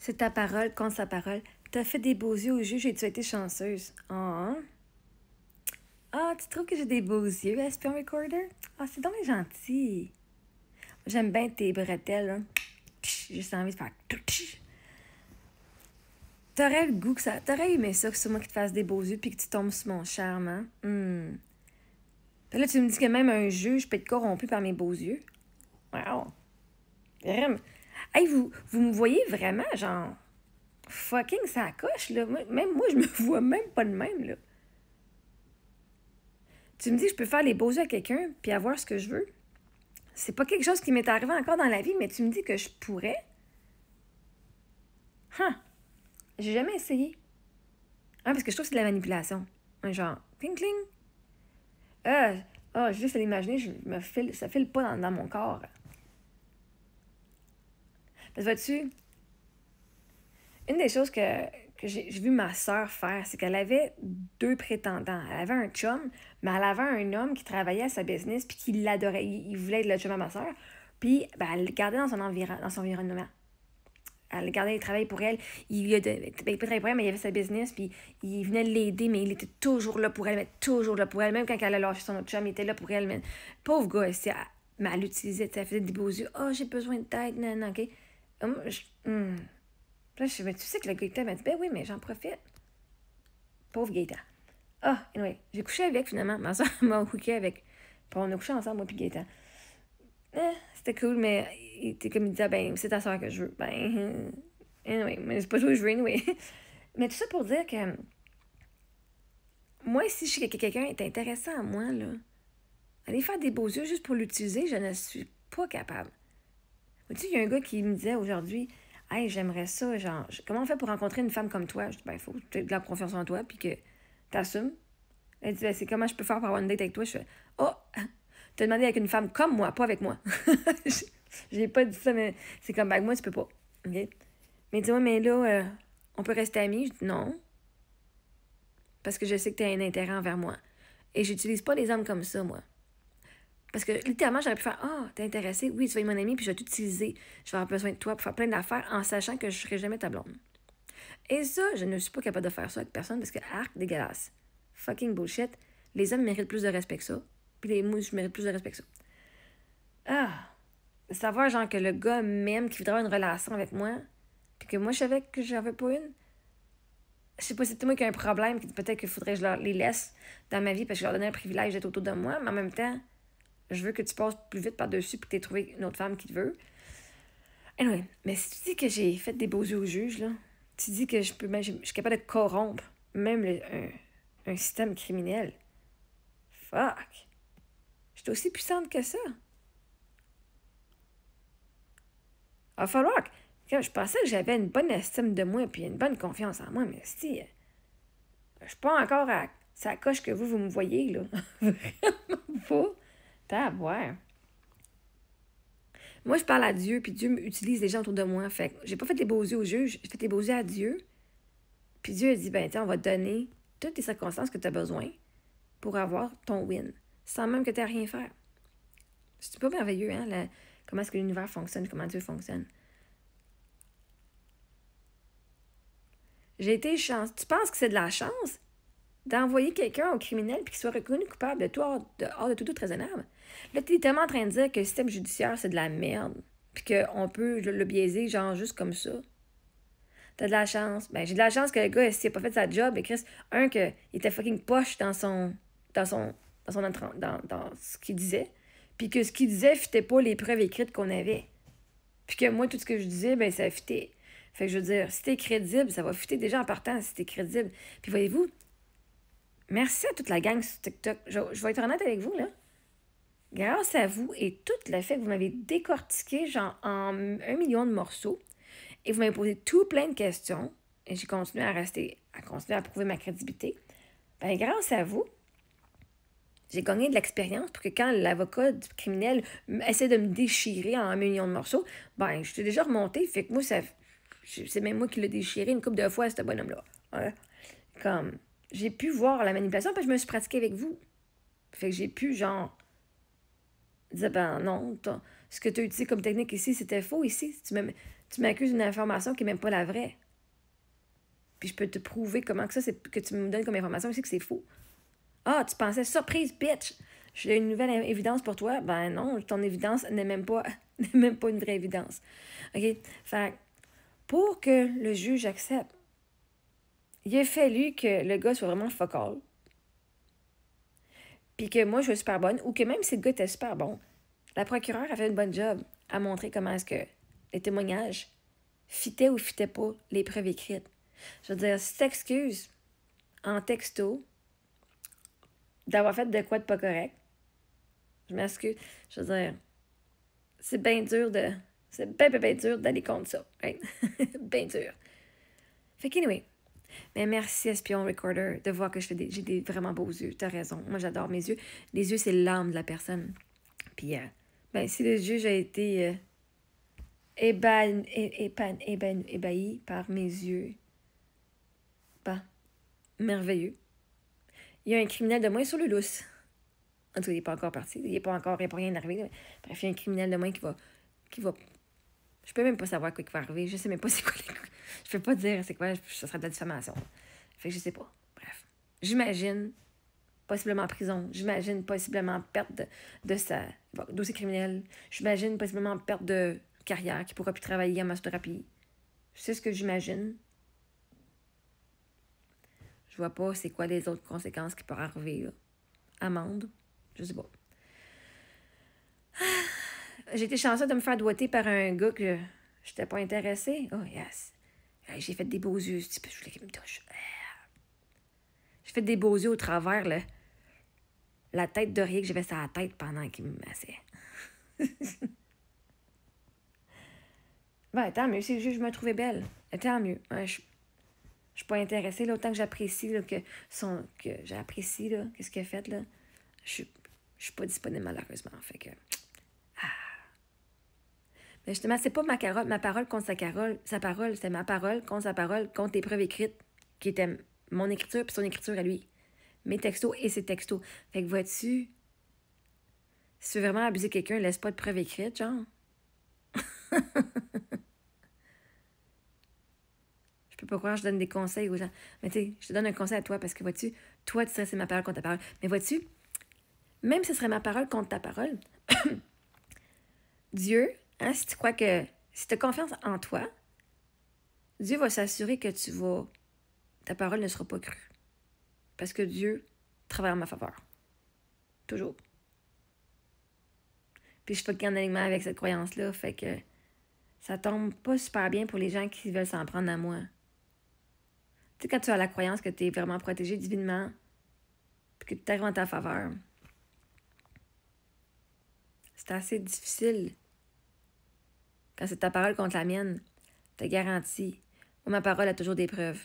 C'est ta parole contre sa parole. T'as fait des beaux yeux au juge et tu as été chanceuse. Ah, ah, tu trouves que j'ai des beaux yeux, Espion Recorder? Ah, c'est donc gentil. J'aime bien tes bretelles, là. J'ai juste envie de faire... T'aurais le goût que ça... T'aurais aimé ça, que c'est moi qui te fasse des beaux yeux puis que tu tombes sur mon charme, hein? Là, tu me dis que même un juge peut être corrompu par mes beaux yeux. Wow. Vraiment. Hey, vous me voyez vraiment, genre... Fucking ça coche, là. Même moi, je me vois même pas de même, là. Tu me dis que je peux faire les beaux yeux à quelqu'un puis avoir ce que je veux? C'est pas quelque chose qui m'est arrivé encore dans la vie, mais tu me dis que je pourrais? J'ai jamais essayé. Parce que je trouve que c'est de la manipulation. Genre, cling cling. Juste à l'imaginer, ça file pas dans mon corps. Parce que vois-tu, une des choses que j'ai vu ma sœur faire, c'est qu'elle avait 2 prétendants. Elle avait un chum, mais elle avait un homme qui travaillait à sa business puis qui l'adorait. Il voulait être le chum à ma sœur. Puis, elle le gardait dans son environnement. Elle le gardait, il travaillait pour elle. Il travaillait pour elle, mais il avait sa business, puis il venait l'aider, mais il était toujours là pour elle, Même quand elle a lâché son autre chum, il était là pour elle. Mais pauvre gars, mais elle l'utilisait, elle faisait des beaux yeux. « j'ai besoin de tête, non, OK? » Là, je mais tu sais que le Gaëtan m'a dit, ben oui, mais j'en profite. Pauvre Gaëtan. Anyway, j'ai couché avec finalement. Ma soeur m'a hooké avec. Puis on a couché ensemble, moi puis Gaëtan. C'était cool, mais il était comme il disait, ben, c'est ta soeur que je veux. Anyway, mais c'est pas ça que je veux, anyway. Mais tout ça pour dire que moi, si je sais que quelqu'un est intéressant à moi, là, aller faire des beaux yeux juste pour l'utiliser, je ne suis pas capable. Tu sais, il y a un gars qui me disait aujourd'hui, hey, j'aimerais ça, genre, comment on fait pour rencontrer une femme comme toi? Je dis, ben, il faut que tu aies de la confiance en toi, puis que t'assumes. Elle dit, ben, c'est comment je peux faire pour avoir une date avec toi? Je fais, t'as demandé avec une femme comme moi, pas avec moi. J'ai pas dit ça, mais c'est comme, ben, avec moi, tu peux pas. OK? Mais dis-moi, mais là, on peut rester amis? Je dis, non. Parce que je sais que t'as un intérêt envers moi. Et j'utilise pas les hommes comme ça, moi. Parce que littéralement, j'aurais pu faire t'es intéressé? Oui, tu vas être mon ami, puis je vais t'utiliser. Je vais avoir besoin de toi pour faire plein d'affaires en sachant que je serai jamais ta blonde. Et ça, je ne suis pas capable de faire ça avec personne parce que, dégueulasse. Fucking bullshit. Les hommes méritent plus de respect que ça. Puis moi, je mérite plus de respect que ça. Savoir, genre, que le gars m'aime, qu'il voudrait avoir une relation avec moi, puis que moi, je savais que j'avais pas une. Je sais pas, c'est moi qui ai un problème, peut-être qu'il faudrait que je les laisse dans ma vie parce que je leur donnais un privilège d'être autour de moi, mais en même temps, je veux que tu passes plus vite par-dessus puis que tu aies trouvé une autre femme qui te veut. Anyway, mais si tu dis que j'ai fait des beaux yeux au juge, là, tu dis que je suis capable de corrompre même un système criminel. Fuck! Je suis aussi puissante que ça. Il va falloir que je pensais que j'avais une bonne estime de moi puis une bonne confiance en moi, mais si, je suis pas encore à sa coche que vous me voyez, là. Vraiment pas. T'as à voir. Moi, je parle à Dieu, puis Dieu utilise les gens autour de moi. Fait que j'ai pas fait les beaux yeux au juge, j'ai fait les beaux yeux à Dieu. Puis Dieu a dit, ben, tiens, on va te donner toutes les circonstances que tu as besoin pour avoir ton win, sans même que tu aies rien à faire. C'est pas merveilleux, hein, comment est-ce que l'univers fonctionne, comment Dieu fonctionne. J'ai été chance. Tu penses que c'est de la chance d'envoyer quelqu'un au criminel puis qu'il soit reconnu coupable de tout hors de tout raisonnable? Là, t'es tellement en train de dire que le système judiciaire, c'est de la merde puis qu'on peut le biaiser, genre, juste comme ça. T'as de la chance. Ben, j'ai de la chance que le gars, s'il a pas fait sa job, et Chris, qu'il était fucking poche dans ce qu'il disait, puis que ce qu'il disait fitait pas les preuves écrites qu'on avait. Puis que moi, tout ce que je disais, ben, ça fitait. Fait que je veux dire, si t'es crédible, ça va fitter déjà en partant si t'es crédible. Puis voyez-vous, merci à toute la gang sur TikTok. Je vais être honnête avec vous, là. Grâce à vous et tout le fait que vous m'avez décortiqué, genre, en 1 million de morceaux, et vous m'avez posé tout plein de questions, et j'ai continué à prouver ma crédibilité, ben grâce à vous, j'ai gagné de l'expérience pour que quand l'avocat du criminel essaie de me déchirer en 1 million de morceaux, ben je t'ai déjà remonté, fait que moi, c'est même moi qui l'ai déchiré une couple de fois, ce bonhomme-là. Ouais. Comme, j'ai pu voir la manipulation, parce que je me suis pratiquée avec vous. Fait que j'ai pu, genre, dire, ben non, ce que tu as utilisé comme technique ici, c'était faux ici. Tu Tu m'accuses d'une information qui n'est même pas la vraie. Puis je peux te prouver comment que ça, c'est que tu me donnes comme information aussi que c'est faux. Ah, tu pensais, surprise, bitch! J'ai une nouvelle évidence pour toi. Ben non, ton évidence n'est même pas, n'est même pas une vraie évidence. OK? Fait pour que le juge accepte, il a fallu que le gars soit vraiment focal. Puis que moi, je sois super bonne, ou que même si le gars était super bon, la procureure a fait une bonne job à montrer comment est-ce que les témoignages fitaient ou fitaient pas les preuves écrites. Je veux dire, si t'excuses en texto d'avoir fait de quoi de pas correct, je m'excuse. Je veux dire, c'est bien dur de... C'est bien dur d'aller contre ça. Right? Bien dur. Fait qu'anyway, mais merci Espion Recorder de voir que j'ai des vraiment beaux yeux. T'as raison. Moi, j'adore mes yeux. Les yeux, c'est l'âme de la personne. Puis, ben, si le juge a été ébahi par mes yeux, ben, merveilleux. Il y a un criminel de moins sur le lousse. En tout cas, il n'est pas encore parti. Il n'y a pas rien arrivé. Là. Bref, il y a un criminel de moins qui va... Je peux même pas savoir quoi qui va arriver. Je sais même pas c'est quoi les... Je peux pas dire c'est quoi. Ça serait de la diffamation. Fait que je sais pas. Bref. J'imagine possiblement prison. J'imagine possiblement perte de sa dossier criminel. J'imagine possiblement perte de carrière qui pourra plus travailler en massothérapie. C'est ce que j'imagine. Je vois pas c'est quoi les autres conséquences qui pourraient arriver. Là. Amende. Je sais pas. J'ai été chanceuse de me faire doigter par un gars que j'étais pas intéressée. Oh, yes. J'ai fait des beaux yeux. Je voulais qu'il me touche. J'ai fait des beaux yeux au travers la tête d'oreiller que j'avais sur la tête pendant qu'il me massait. Ben, tant mieux. Si le juge me trouvait belle. Tant mieux. Ouais, je suis pas intéressée. Là, autant que j'apprécie là, que j'apprécie là, qu'est-ce qu'il a fait. Là, je suis pas disponible malheureusement. Fait que... Mais justement, c'est pas ma parole contre sa parole, c'est ma parole contre les preuves écrites, qui étaient mon écriture puis son écriture à lui. Mes textos et ses textos. Fait que vois-tu, si tu veux vraiment abuser quelqu'un, laisse pas de preuves écrites, genre. Je peux pas croire que je donne des conseils aux gens. Mais tu sais, je te donne un conseil à toi parce que vois-tu, toi, tu serais c'est ma parole contre ta parole. Mais vois-tu, même si ce serait ma parole contre ta parole, Dieu, hein, si tu crois que, si tu as confiance en toi, Dieu va s'assurer que ta parole ne sera pas crue. Parce que Dieu travaille en ma faveur. Toujours. Puis je suis pas en alignement avec cette croyance-là, fait que ça tombe pas super bien pour les gens qui veulent s'en prendre à moi. Tu sais, quand tu as la croyance que tu es vraiment protégé divinement, puis que tu arrives en ta faveur, c'est assez difficile. Quand c'est ta parole contre la mienne, t'as garanti. Moi, ma parole a toujours des preuves.